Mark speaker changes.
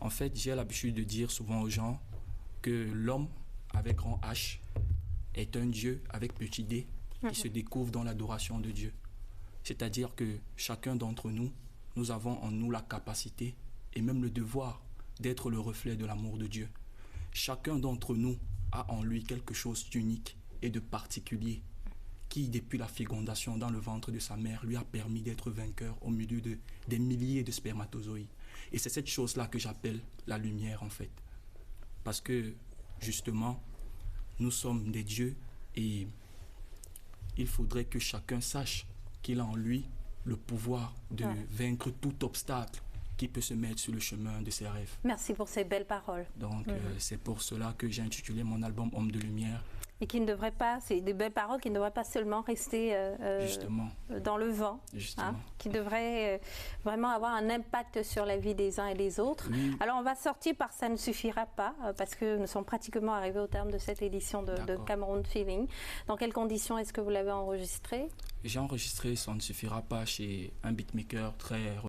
Speaker 1: En fait, j'ai l'habitude de dire souvent aux gens que l'homme avec grand H est un Dieu avec petit d qui se découvre dans l'adoration de Dieu. C'est-à-dire que chacun d'entre nous, nous avons en nous la capacité et même le devoir d'être le reflet de l'amour de Dieu. Chacun d'entre nous a en lui quelque chose d'unique et de particulier qui, depuis la fécondation dans le ventre de sa mère, lui a permis d'être vainqueur au milieu des milliers de spermatozoïdes. Et c'est cette chose-là que j'appelle la lumière, en fait. Parce que, justement, nous sommes des dieux et il faudrait que chacun sache qu'il a en lui le pouvoir de vaincre tout obstacle qui peut se mettre sur le chemin de ses rêves.
Speaker 2: Merci pour ces belles paroles.
Speaker 1: Donc, c'est pour cela que j'ai intitulé mon album « Homme de lumière ».
Speaker 2: Et qui ne devrait pas, c'est des belles paroles qui ne devraient pas seulement rester dans le vent, qui devraient vraiment avoir un impact sur la vie des uns et des autres. Oui. Alors on va sortir par Ça ne suffira pas, parce que nous sommes pratiquement arrivés au terme de cette édition de Cameroun Feeling. Dans quelles conditions est-ce que vous l'avez enregistré?
Speaker 1: J'ai enregistré Ça ne suffira pas chez un beatmaker très